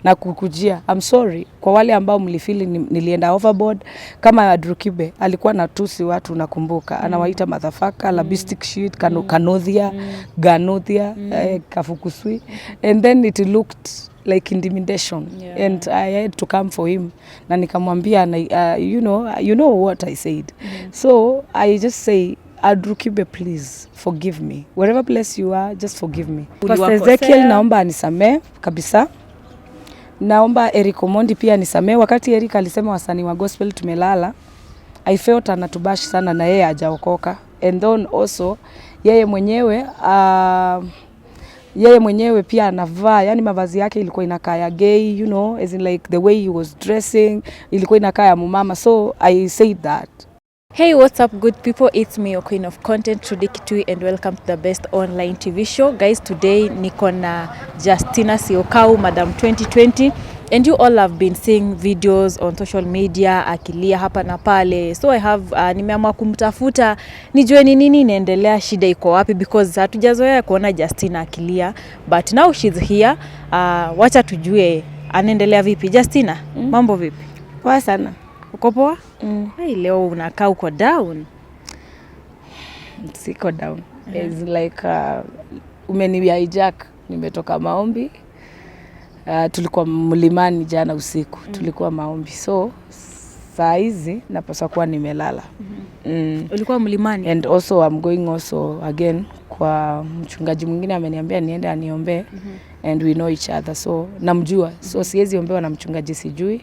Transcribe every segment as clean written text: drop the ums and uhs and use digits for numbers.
na kukujia. I'm sorry kwa wale ambao mlifeel nilienda overboard. Kama Kibe alikuwa natusi watu, nakumbuka anawaita motherfucker, labistic shit, kanodhia, ganothia, kafukusui, and then it looked like intimidation, and I had to come for him na nikamwambia, you know what I said. So I just say, Kibe, please forgive me. Wherever place you are, just forgive me. Pastor Ezekiel naomba anisamee kabisa. Naomba Eric Omondi pia anisamee. Wakati Eric alisema wasanii wa gospel tumelala, I felt anatubashi sana na yeye hajaokoka. And then also yeye mwenyewe pia anavaa, yani mavazi yake ilikuwa inakaa ya gay, you know, as in like the way he was dressing ilikuwa inakaa ya mumama. So I said that. Hey, what's up good people? It's me, your queen of content, Trudy Kitui, and welcome to the best online TV show. Guys, today niko na Justina Syokau, Madam 2020, and you all have been seeing videos on social media akilia hapa na pale. So I have nimeamua kumtafuta nijue ni nini inaendelea, shida iko wapi, because hatujazoea kuona Justina akilia, but now she's here. Wacha tujue anaendelea vipi. Justina, mambo vipi? Poa sana. Uko poa? Hey, leo unakaa uko down. Siko down. It's like umenihijack. Nimetoka maombi. Tulikuwa mlimani jana usiku. Tulikuwa maombi. So saa hizi napaswa kuwa nimelala. Ulikuwa mlimani? And also I'm going also again kwa mchungaji mwingine ameniambia niende aniombe. And we know each other, so namjua. So siwezi ombewa na mchungaji sijui.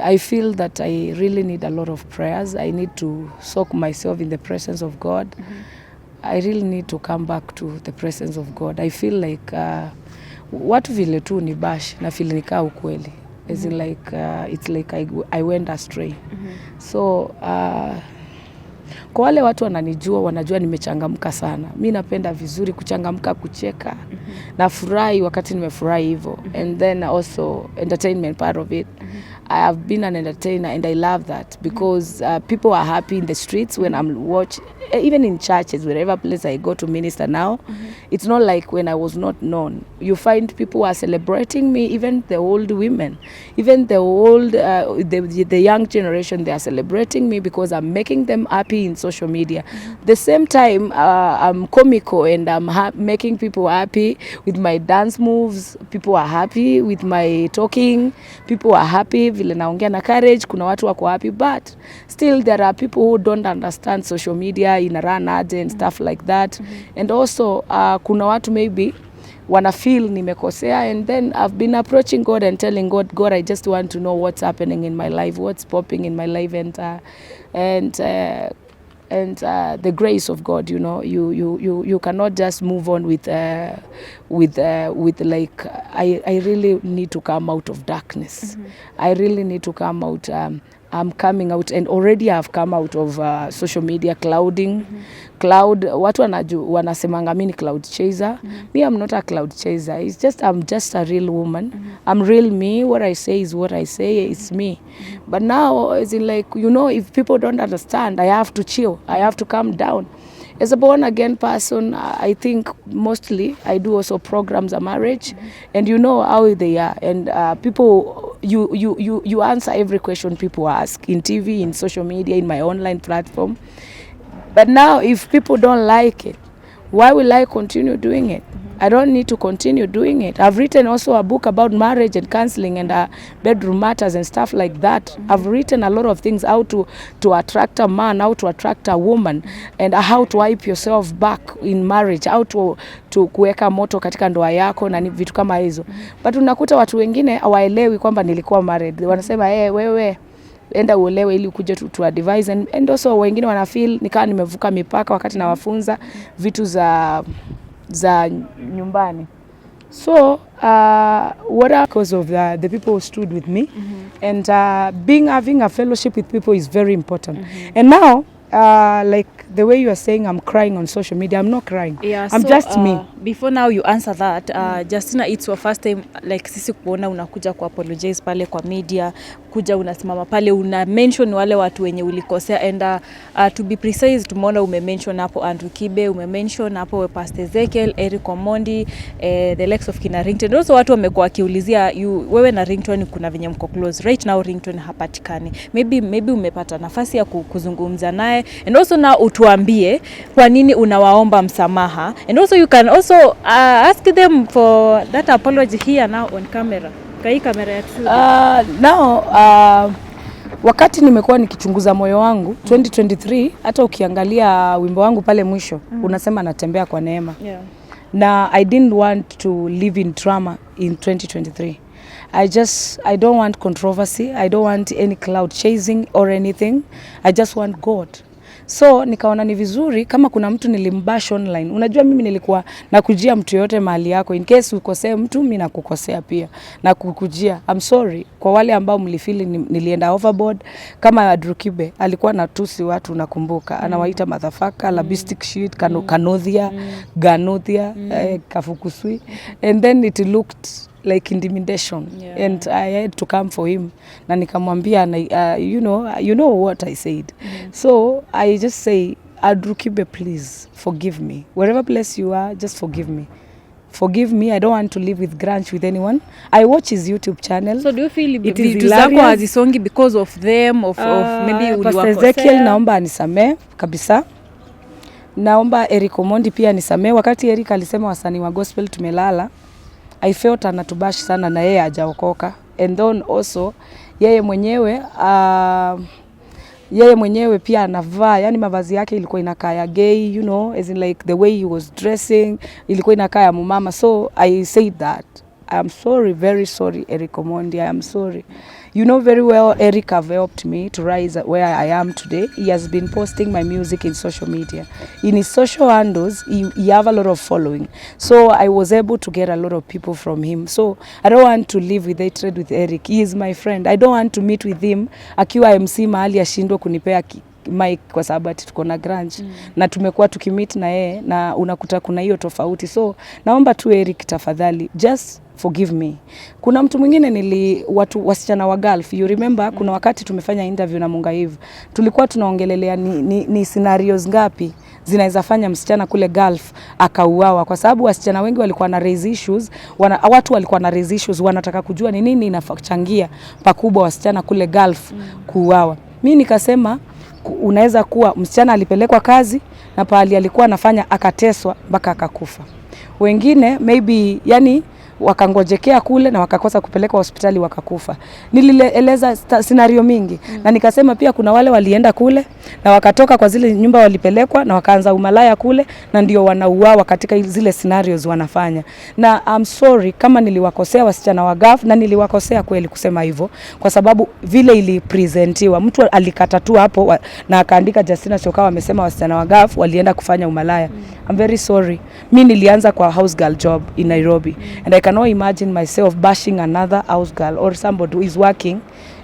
I feel that I really need a lot of prayers. I need to soak myself in the presence of God. I really need to come back to the presence of God. I feel like watu vile tu ni bash na feel nikaa ukweli. As in like it's like I went astray. So kwa wale watu wananijua, wanajua nimechangamka sana. Mimi napenda vizuri kuchangamka, kucheka. Na furahi wakati nimefurahi hivyo. And then also entertainment part of it. I have been an entertainer and I love that because people are happy in the streets when I'm watching, even in churches, wherever place I go to minister now. It's not like when I was not known. You find people are celebrating me, even the old women, even the old, the young generation, they are celebrating me because I'm making them happy in social media. The same time, I'm comical and I'm making people happy with my dance moves. People are happy with my talking. People are happy vile naongea na courage. Kuna watu wako happy, but still there are people who don't understand social media in a run ad and stuff like that. And also kuna watu maybe wanna feel nimekosea, and then I've been approaching God and telling God, I just want to know what's happening in my life, what's popping in my life, and the grace of God, you know, you cannot just move on with like I really need to come out of darkness. I really need to come out. I'm coming out, and already I've come out of social media clouding. Watu wanasemanga mimi ni cloud chaser. Me, I'm not a cloud chaser. It's just I'm just a real woman. I'm real me. What I say is what I say. It's me. But now, as in like, you know, if people don't understand, I have to chill. I have to calm down. As a born again person, I think mostly I do also programs of marriage, and you know how they are. And people, you answer every question people ask in TV, in social media, in my online platform. But now, if people don't like it, why will I continue doing it? I don't need to continue doing it. I've written also a book about marriage and counseling and bedroom matters and stuff like that. I've written a lot of things, how to attract a man, how to attract a woman, and how to hype yourself back in marriage, how to kuweka moto katika ndoa yako na vitu kama hizo. But unakuta watu wengine hawaelewi kwamba nilikuwa married. Wanasema wewe enda uolewe ili ukuje to advise, and also wengine wana feel nikawa nimevuka mipaka wakati nawafunza vitu za nyumbani. So because of the people who stood with me, and having a fellowship with people is very important. And now like the way you are saying I'm crying on social media, I'm not crying. Yeah, I'm just me. Before now you answer that, Justina, it's your first time like sisi kuona unakuja ku apologize pale kwa media unakuja unasimama pale una mention wale watu wenye ulikosea, and to be precise tumeona umemention hapo Andrew Kibe, umemention hapo Pastor Ezekiel, Eric Omondi, the likes of kina Ringtone. Also watu wamekuwa wakiulizia wewe na Ringtone kuna venye mko close. Right now Ringtone hapatikani. Maybe umepata nafasi ya kuzungumza naye, and also na utuambie kwa nini unawaomba msamaha, and also you can also ask them for that apology here now on camera. Kai kamera ya now wakati nimekuwa nikichunguza moyo wangu 2023, hata ukiangalia wimbo wangu pale mwisho unasema natembea kwa neema. Yeah. Na I didn't want to live in drama in 2023. I don't want controversy. I don't want any cloud chasing or anything. I just want God. So nikaona ni vizuri kama kuna mtu nilimbash online. Unajua mimi nilikuwa nakujia mtu yote mahali yako. In case ukosea mtu, mimi nakukosea pia. Na kukujia. I'm sorry kwa wale ambao mlifili nilienda overboard. Kama Andrew Kibe alikuwa natusi watu, nakumbuka. Anawaita motherfucker, labistic shit, kanodhia, ganothia, kafukusui. And then it looked like intimidation. Yeah. And I had to come for him. Na nikamwambia, you know what I said. So I just say, Andrew Kibe, please forgive me. Wherever place you are, just forgive me. Forgive me. I don't want to live with grudge with anyone. I watch his YouTube channel. So do you feel vitu zako hazisongi because of them, of maybe uliwakosea? Pastor Ezekiel naomba anisamee kabisa. Naomba Eric Omondi pia anisamee. Wakati Eric alisema wasanii wa gospel tumelala, I felt anatubash sana na yeye hajaokoka. And then also yeye mwenyewe pia anavaa, yani mavazi yake ilikuwa inakaa ya gay, you know, as in like the way he was dressing ilikuwa inakaa ya mumama. So I said that I am sorry, very sorry Eric Omondi, I am sorry. You know very well Eric have helped me to rise where I am today. He has been posting my music in social media. In his social handles, he have a lot of following. So I was able to get a lot of people from him. So I don't want to live with hatred with Eric. He is my friend. I don't want to meet with him akiwa MC mahali ashindwe kunipea mic kwa sababu ati tuko na grunge. Na tumekuwa tukimit na yeye na unakuta kuna hiyo tofauti. So naomba tu Eric tafadhali, just forgive me. Kuna mtu mwingine wasichana wa Gulf. You remember kuna wakati tumefanya interview na Munga hivi. Tulikuwa tunaongelelea ni scenarios ngapi zinaweza fanya msichana kule Gulf akauawa, kwa sababu wasichana wengi walikuwa na raise issues, watu walikuwa na raise issues, wanataka kujua ni nini inachangia pakubwa wasichana kule Gulf kuuawa. Mimi nikasema unaweza kuwa msichana alipelekwa kazi na pahali alikuwa anafanya akateswa mpaka akakufa. Wengine maybe yani wakangojekea kule na wakakosa kupelekwa hospitali wakakufa. Nilieleza scenario mingi na nikasema pia kuna wale walienda kule na wakatoka kwa zile nyumba walipelekwa na wakaanza umalaya kule na ndio wanauawa katika zile scenarios wanafanya. Na I'm sorry kama niliwakosea wasichana wa Gulf, na niliwakosea kweli kusema hivyo kwa sababu vile ilipresentiwa. Mtu alikata tu hapo na akaandika Justina Syokau amesema wasichana wa Gulf walienda kufanya umalaya. I'm very sorry. Mimi nilianza kwa house girl job in Nairobi and I cannot imagine myself bashing another house girl or somebody who is working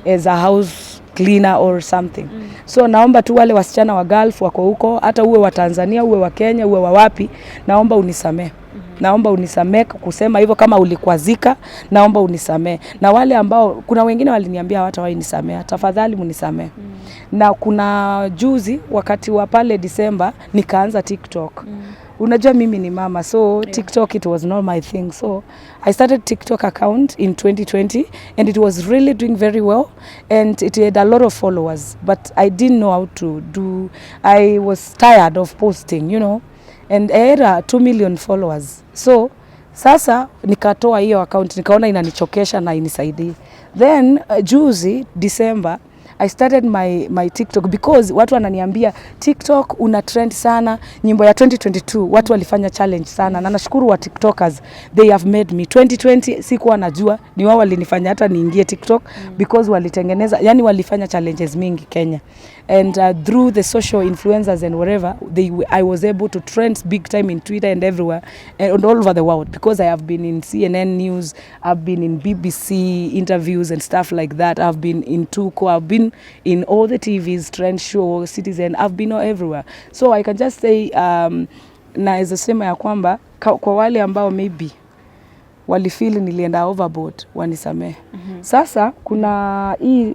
as a house cleaner or something. So naomba tu wale wasichana wa Gulf wako huko, hata uwe wa Tanzania, uwe wa Kenya, uwe wa wapi, naomba unisamee. Naomba unisamee kusema hivyo kama ulikwazika, naomba unisamee. Na wale ambao kuna wengine waliniambia hawatawahi nisamea, tafadhali munisamee. Na kuna juzi wakati wa pale December nikaanza TikTok. Unajua mimi ni mama, so TikTok it was not my thing. So I started TikTok account in 2020 and it was really doing very well and it had a lot of followers, but I didn't know how to do. I was tired of posting, you know, and I had 2 million followers. So sasa nikatoa hiyo account, nikaona inanichokesha na inisaidii. Then juzi December I started my TikTok because watu wananiambia TikTok una trend sana. Nyimbo ya 2022 watu walifanya challenge sana na nashukuru wa TikTokers, they have made me. 2020 sikuwa najua, ni wao walinifanya hata niingie TikTok because walitengeneza, yani walifanya challenges mingi Kenya. And through the social influencers and whatever, I was able to trend big time in Twitter and everywhere and all over the world because I have been in CNN news, I've been in BBC interviews and stuff like that. I've been in Tuko, I've been in all the TVs, Trend Show, Citizen, I've been everywhere. So I can just say, na as a sema ya kwamba, kwa wale ambao maybe walifeel nilienda overboard, wanisamehe. Sasa kuna hii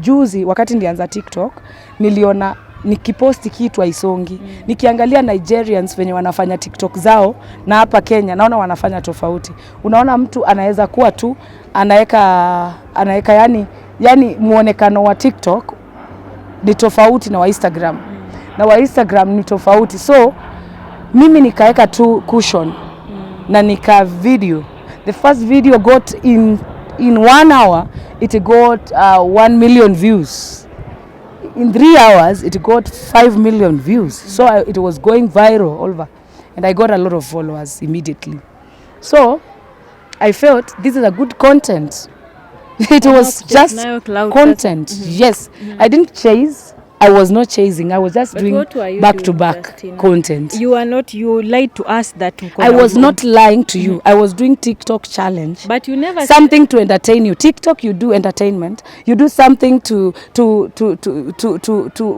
juzi wakati nilianza TikTok, niliona nikiposti kitu haisongi. Nikiangalia Nigerians wenye wanafanya TikTok zao na hapa Kenya naona wanafanya tofauti. Unaona mtu anaweza kuwa tu anaweka yani muonekano wa TikTok ni tofauti na wa Instagram. Na wa Instagram ni tofauti. So mimi nikaeka tu cushion na nika video. The first video got in 1 hour it got 1 million views. In 3 hours it got 5 million views. So it was going viral all over, and I got a lot of followers immediately. So I felt this is a good content. It was just content. Yes. I didn't chase. I was not chasing. I was just doing back-to-back content. You lied to us that I was not lying to you. I was doing TikTok challenge. But you never something to entertain you. TikTok you do entertainment. You do something to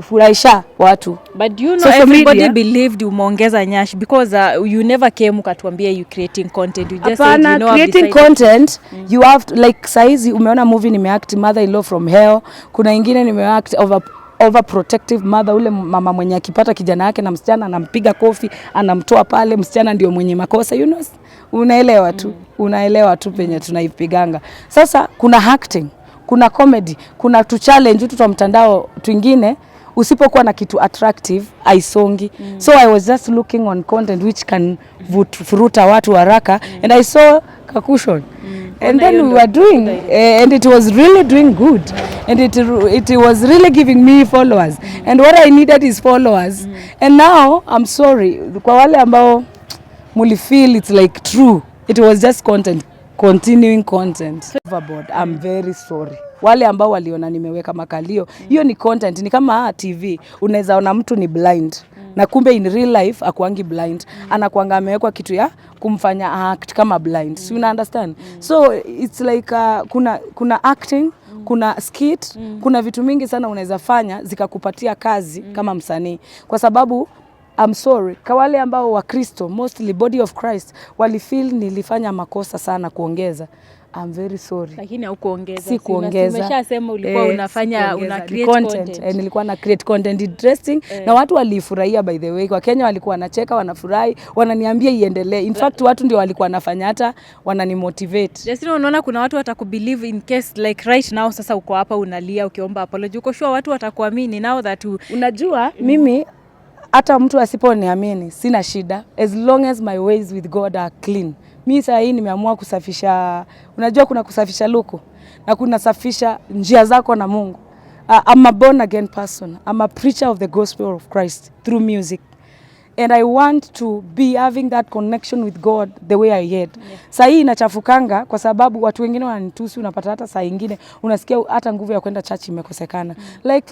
furahisha watu. But you know social everybody media, believed umeongeza nyash because you never came ukatuambia you creating content. You just said you know creating content. You have to, like saizi umeona movie nimeact Mother-in-law from Hell. Kuna ingine nimeact overprotective mother, ule mama mwenye akipata kijana yake na msichana anampiga kofi, anamtoa pale, msichana ndio mwenye makosa, you know. Unaelewa tu penye tunaipiganga. Sasa kuna acting, kuna comedy, kuna tu challenge tu kwa mtandao twingine, usipokuwa na kitu attractive haisongi. So I was just looking on content which can furuta watu haraka, and I saw Kakushon. And then we were doing and it was really doing good, and it was really giving me followers, and what I needed is followers. And now I'm sorry kwa wale ambao muli feel it's like true, it was just content, continuing content. Overboard. I'm very sorry wale ambao waliona nimeweka makalio, hiyo ni content. Ni kama TV, unaweza ona mtu ni blind na kumbe in real life akuangi blind, anakuanga amewekwa kitu ya kumfanya act kama blind. So you understand? So it's like kuna acting, kuna skit, kuna vitu mingi sana unaweza fanya zikakupatia kazi kama msanii. Kwa sababu I'm sorry kwa wale ambao wa Kristo, mostly body of Christ, walifeel nilifanya makosa sana kuongeza. I'm very sorry. Lakini haukuongeza. Si kuongeza. Umeshasema ulikuwa unafanya una create content. Nilikuwa na create content interesting na watu walifurahia by the way. Kwa Kenya walikuwa wanacheka, wanafurahi, wananiambia iendelee. In fact watu ndio walikuwa wanafanya hata wananimotivate. Justina, unaona kuna watu watakubelieve in case like right now sasa uko hapa unalia ukiomba apology. Uko sure watu watakuamini now that unajua mimi hata mtu asiponiamini sina shida as long as my ways with God are clean. Mimi sasa hii nimeamua kusafisha, unajua kuna kusafisha luku na kuna safisha njia zako na Mungu. I'm a born again person. I'm a preacher of the gospel of Christ through music. And I want to be having that connection with God the way I had. Sasa hii inachafukanga kwa sababu watu wengine wananitusi, unapata hata saa nyingine unasikia hata nguvu ya kwenda church imekosekana. Like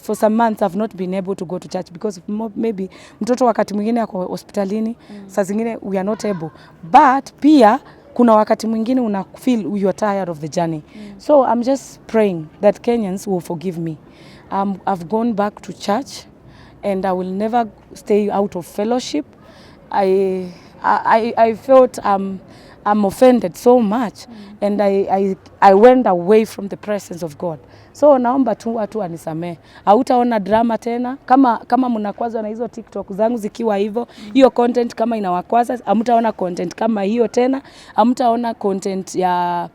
for some months I've not been able to go to church because maybe mtoto wakati mwingine ako hospitalini, saa zingine we are not able. But pia kuna wakati mwingine una feel you are tired of the journey. So I'm just praying that Kenyans will forgive me. I've gone back to church and I will never stay out of fellowship. I felt I'm offended so much, and I went away from the presence of God. So naomba tu watu wanisamehe. Hautaona drama tena kama mnakwazwa na hizo TikTok zangu zikiwa hivyo. Hiyo content kama inawakwaza, hamtaona content kama hiyo tena. Hamtaona content ya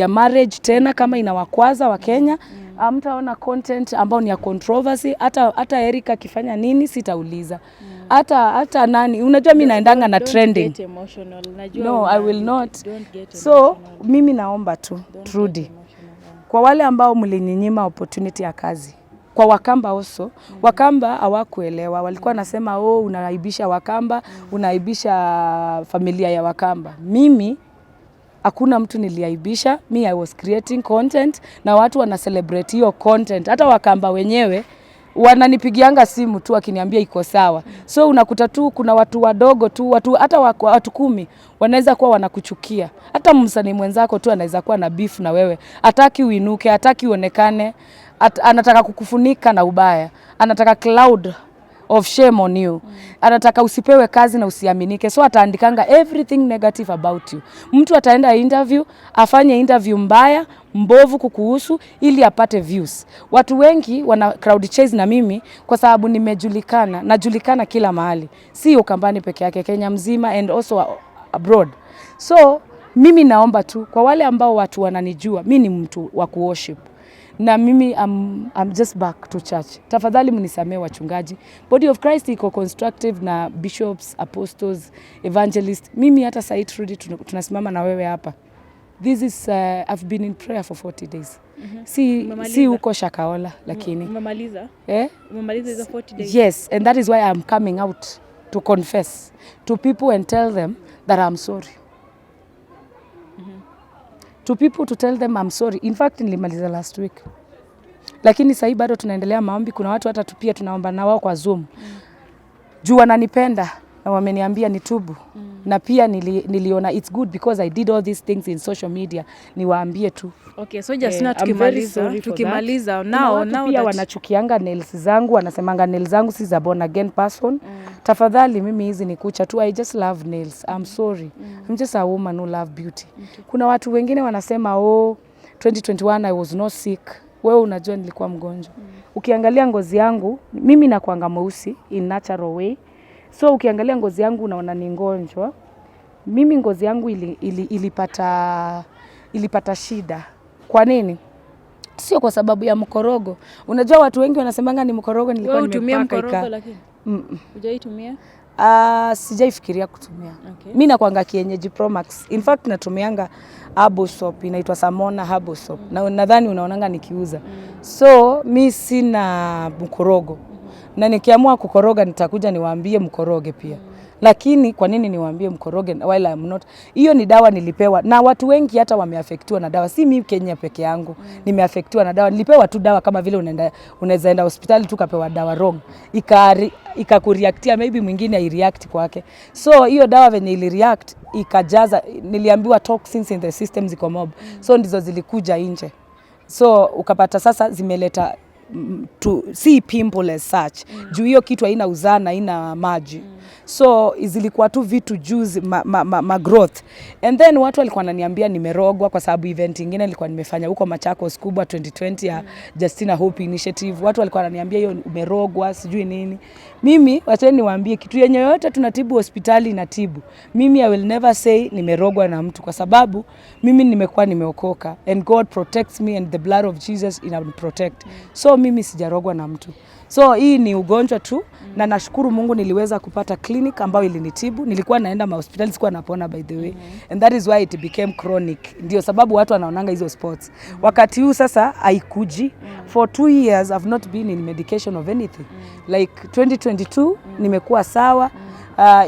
marriage tena kama inawakwaza wa Kenya. Hamtaona content ambao ni ya controversy. Hata Erika akifanya nini sitauliza. Hata nani, unajua mimi naendanga na trending. No, I will not. So mimi naomba tu Trudy, kwa wale ambao mlininyima opportunity ya kazi, kwa Wakamba also, Wakamba hawakuelewa. Walikuwa nasema unaaibisha Wakamba, unaaibisha familia ya Wakamba. Mimi hakuna mtu niliaibisha. I was creating content na watu wana celebrate hiyo content. Hata Wakamba wenyewe wananipigianga simu tu akiniambia iko sawa. So unakuta tu kuna watu wadogo tu, hata watu 10 wanaweza kuwa wanakuchukia. Hata msanii mwenzako tu anaweza kuwa na beef na wewe. Hataki uinuke, hataki uonekane, anataka kukufunika na ubaya. Anataka cloud of shame on you. Anataka usipewe kazi na usiaminike. So ataandikanga everything negative about you. Mtu ataenda interview, afanye interview mbaya, mbovu kukuhusu ili apate views. Watu wengi wana crowd chase na mimi kwa sababu nimejulikana, najulikana kila mahali. Si Ukambani peke yake, Kenya mzima and also abroad. So mimi naomba tu kwa wale ambao watu wananijua, mimi ni mtu wa kuworship. Na mimi I'm just back to church. Tafadhali mnisamee wachungaji. Body of Christ iko constructive na bishops, apostles, evangelists. Mimi hata sasa Trudy tunasimama na wewe hapa. This is I've been in prayer for 40 days. Si uko Shakaola lakini. Umemaliza? Umemaliza hizo 40 days? Yes, and that is why I'm coming out to confess to people and tell them that I'm sorry. To people to tell them I'm sorry. In fact, nilimaliza last week. Lakini sasa bado tunaendelea maombi. Kuna watu hata pia tunaomba na wao kwa Zoom. Juu wananipenda na wameniambia nitubu. Na pia niliona it's good because I did all these things in social media. Niwaambie tu. Okay, so Justina tukimaliza now pia wanachukianga nails zangu, wanasemanga nails zangu si za born again person. Tafadhali mimi hizi ni kucha tu. I just love nails. I'm sorry. I'm just a woman who love beauty. Kuna watu wengine wanasema 2021 I was not sick. Wewe unajua nilikuwa mgonjwa. Ukiangalia ngozi yangu, mimi nakuanga mweusi in natural way. So ukiangalia ngozi yangu unaona ni ngonjwa. Mimi ngozi yangu ilipata shida. Kwa nini? Sio kwa sababu ya mkorogo. Unajua watu wengi wanasemanga ni mkorogo, nilikuwa nimepaka mkorogo lakini. Hujaitumia? Sijaifikiria kutumia. Okay. Mimi nakuanga kienyeji Pro Max. In fact natumianga herbal soap, inaitwa Samona herbal soap. Na nadhani unaonanga nikiuza. So mimi sina mkorogo. Na nikiamua kukoroga nitakuja niwaambie mkoroge pia. Lakini kwa nini niwaambie mkoroge while I'm not? Hiyo ni dawa nilipewa na watu wengi hata wameaffectiwa na dawa. Si mimi Kenya peke yangu. Nimeaffectiwa na dawa. Nilipewa tu dawa kama vile unaweza enda hospitali tu kapewa dawa wrong. Ikakureactia maybe mwingine aireact kwake. So hiyo dawa venye ilireact ikajaza, niliambiwa toxins in the system ziko mob. So ndizo zilikuja nje. So ukapata sasa zimeleta si pimple as such. Juu hiyo kitu haina uzana, haina maji. So zilikuwa tu vitu juice growth. And then watu walikuwa wananiambia nimerogwa kwa sababu event nyingine nilikuwa nimefanya huko Machakos kubwa 2020 ya Justina Hope Initiative. Watu walikuwa wananiambia hiyo umerogwa sijui nini. Mimi wacha niwaambie kitu yenye yote tunatibu hospitali inatibu. Mimi I will never say nimerogwa na mtu kwa sababu mimi nimekuwa nimeokoka and God protects me and the blood of Jesus ina protect. So mimi sijarogwa na mtu. So hii ni ugonjwa tu na nashukuru Mungu niliweza kupata clinic ambayo ilinitibu. Nilikuwa naenda hospitali sikuwa napona by the way. And that is why it became chronic. Ndio sababu watu wanaonanga hizo spots. Wakati huu sasa haikuji. For 2 years I've not been in medication of anything. Like 2022 nimekuwa sawa.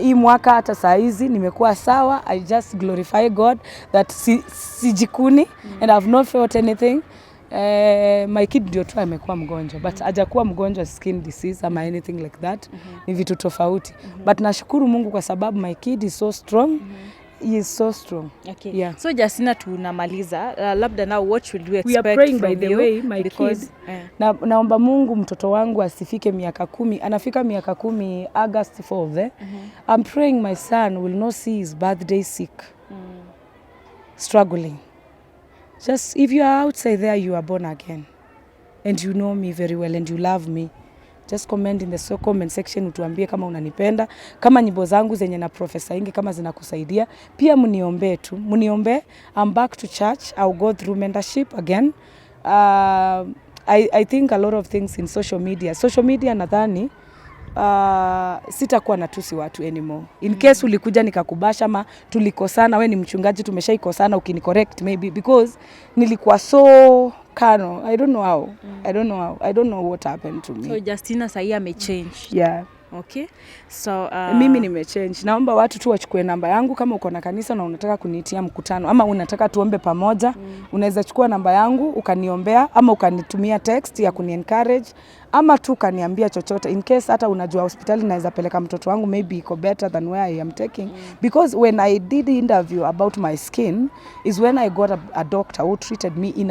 Hii mwaka hata saa hizi nimekuwa sawa. I just glorify God that sijikuni and I've not felt anything. My kid ndio tu amekuwa mgonjwa but hajakuwa mgonjwa skin disease ama anything like that. Ni vitu tofauti. But nashukuru Mungu kwa sababu my kid is so strong. He is so strong. Okay. Yeah. So Justina tunamaliza. Labda now what should we expect? We are praying by the way my kid. Naomba Mungu mtoto wangu asifike miaka 10. Anafika miaka 10 August 4th. I'm praying my son will not see his birthday sick. Struggling. Just if you are outside there, you are born again. And you know me very well and you love me. Just comment in the comment section utuambie kama unanipenda. Kama nyimbo zangu zenye na profesa ingi kama zinakusaidia. Pia mniombe tu. Mniombe. I'm back to church. I'll go through mentorship again. I think a lot of things in social media. Social media nadhani sitakuwa natusi watu anymore. In case ulikuja nikakubasha ama tulikosana, wewe ni mchungaji tumeshaikosana ukinicorrect maybe because nilikuwa so kano. I don't know how. I don't know what happened to me. So Justina sasa amechange. Yeah. Okay. So mimi nimechange. Naomba watu tu wachukue namba yangu kama uko na kanisa na unataka kuniitia mkutano ama unataka tuombe pamoja. Unaweza chukua namba yangu ukaniombea ama ukanitumia text ya kuni-encourage ama tu kaniambia chochote in case hata unajua hospitali naweza peleka mtoto wangu maybe iko better than where I am taking. Because when I did the interview about my skin is when I got a doctor who treated me in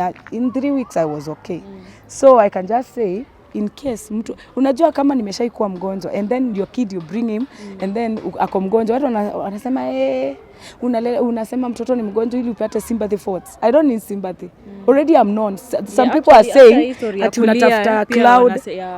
3 weeks I was okay. So I can just say in case mtu unajua kama nimeshaikuwa mgonjwa and then your kid you bring him and then ako mgonjwa, watu wanasema unasema mtoto ni mgonjwa ili upate sympathy thoughts. I don't need sympathy. Already I'm known. Some people are saying ati unatafuta cloud.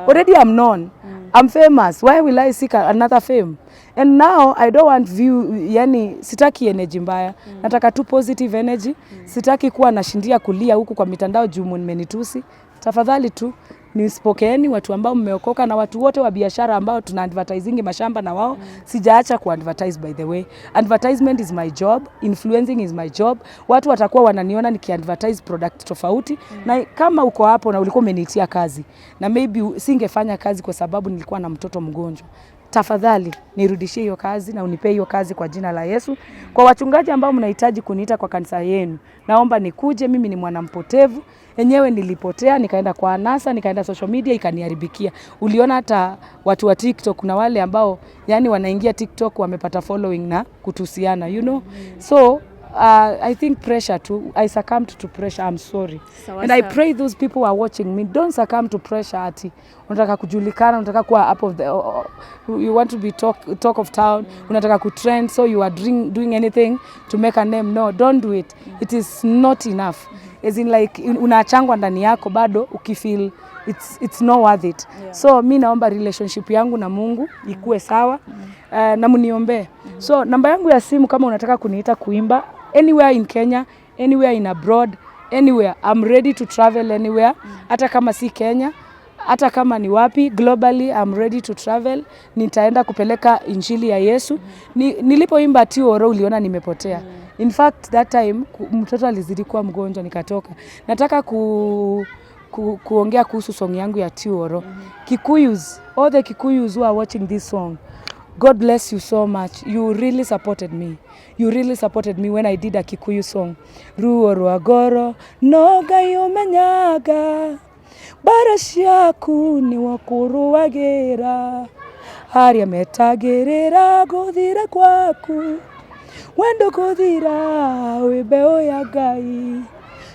Already I'm known. I'm famous. Why will I seek another fame? And now I don't want view, yani sitaki energy mbaya. Nataka tu positive energy. Sitaki kuwa nashindia kulia huku kwa mitandao juu mmenitusi. Tafadhali tu nisipokeeni watu ambao mmeokoka na watu wote wa biashara ambao tuna advertising mashamba na wao. Sijaacha ku advertise by the way. Advertisement is my job, influencing is my job. Watu watakuwa wananiona nikiadvertise product tofauti na kama uko hapo na ulikuwa umenitia kazi na maybe singefanya kazi kwa sababu nilikuwa na mtoto mgonjwa. Tafadhali nirudishie hiyo kazi na unipe hiyo kazi kwa jina la Yesu. Kwa wachungaji ambao mnahitaji kuniita kwa kanisa yenu, naomba nikuje. Mimi ni mwanampotevu, enyewe nilipotea, nikaenda kwa anasa, nikaenda social media ikaniharibikia. Uliona hata watu wa TikTok na wale ambao yani wanaingia TikTok wamepata following na kutusiana, you know. So I think pressure too. I succumbed to pressure. I'm sorry. And I pray those people who are watching me, don't succumb to pressure ati. Unataka kujulikana, unataka kuwa up of the you want to be talk of town, unataka kutrend, so you are doing anything to make a name. No, don't do it. It is not enough. As in like unaachangwa ndani yako bado ukifeel it's not worth it. So mimi naomba relationship yangu na Mungu ikue sawa. Na mniombe. So namba yangu ya simu kama unataka kuniita kuimba anywhere in Kenya, anywhere in abroad, anywhere. I'm ready to travel anywhere. Hata kama si Kenya, hata kama ni wapi, globally I'm ready to travel. Nitaenda kupeleka injili ya Yesu. Nilipoimba Tioro uliona nimepotea. In fact that time mtoto alizidi kuwa mgonjwa nikatoka. Nataka kuongea kuhusu song yangu ya Tioro. Kikuyus, all the Kikuyus who are watching this song, God bless you so much. You really supported me. You really supported me when I did a Kikuyu song. Ruoro agoro noga yomenyaga barashaku ni wakuru wagera haria metagerera gothira kwaku wendo gothira webeo ya Ngai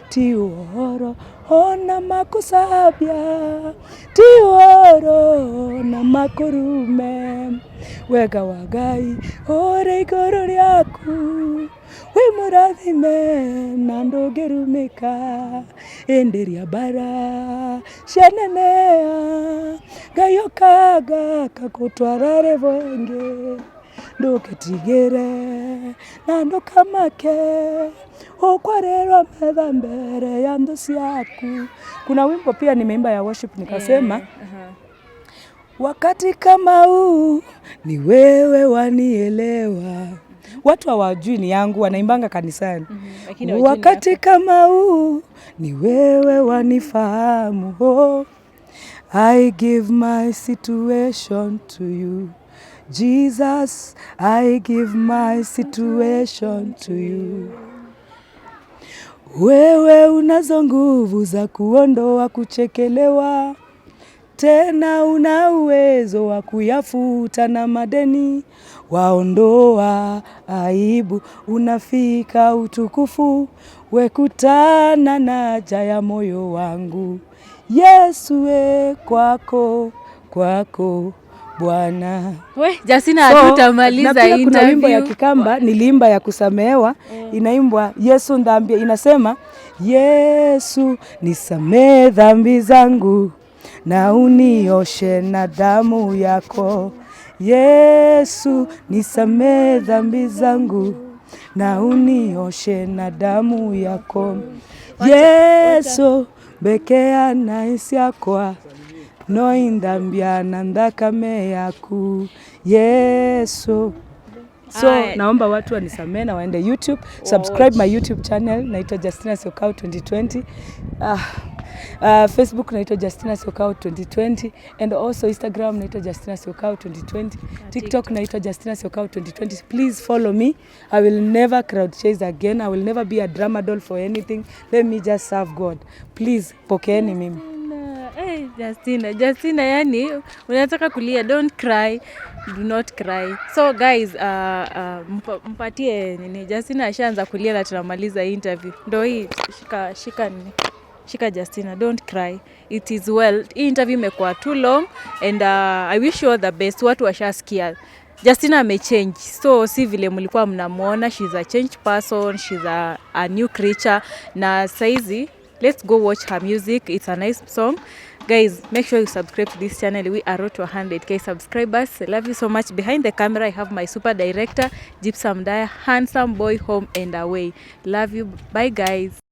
Tioro ona makusabia Tioro na makurume wega wa Ngai ore igoro ryaku we murathime na ndogerumika enderia bara shenenea gayokaga kakutwarare vonge ndoketigere na ndokamake okwarerwa metha mbere ya ndo siaku. Kuna wimbo pia nimeimba ya worship nikasema wakati kama huu ni wewe wanielewa. Watu hawajui ni yangu, wanaimbanga kanisani. Wakati kama huu ni wewe wanifahamu. Oh, I give my situation to you. Jesus, I give my situation to you. Wewe unazo nguvu za kuondoa kuchekelewa. Tena una uwezo wa kuyafuta na madeni, waondoa aibu, unafika utukufu, wekutana na haja ya moyo wangu. Yesu kwako Bwana. Justina hatutamaliza interview. Kuna wimbo ya Kikamba niliimba ya kusamehewa, inaimbwa Yesu ndambia, inasema Yesu nisamee dhambi zangu na unioshe na damu yako. Yesu nisamee dhambi zangu na unioshe na damu yako. Yesu bekea na isiakwa no indambia na ndakame yaku. Yesu. So naomba watu wanisamee na waende YouTube, subscribe my YouTube channel naitwa Justina Syokau 2020. Facebook naitwa Justina Syokau 2020 and also Instagram naitwa Justina Syokau 2020. TikTok naitwa Justina Syokau 2020. Please follow me. I will never crowd chase again. I will never be a drama doll for anything. Let me just serve God. Please pokeeni mimi. Justina yani unataka kulia, don't cry, do not cry. So guys, mpatie nini, Justina ashaanza kulia na tunamaliza interview. Ndio hii shika nini. Shika Justina, don't cry. It is well. Hii interview imekuwa too long and I wish you all the best. Watu washasikia. Justina amechange. So si vile mlikuwa mnamuona, she's a changed person, she's a new creature. Na saizi, let's go watch her music. It's a nice song. Guys, make sure you subscribe to this channel. We are road to 100k subscribers. I love you so much. Behind the camera, I have my super director, Gypsum Daya, handsome boy, home and away. Love you. Bye, guys.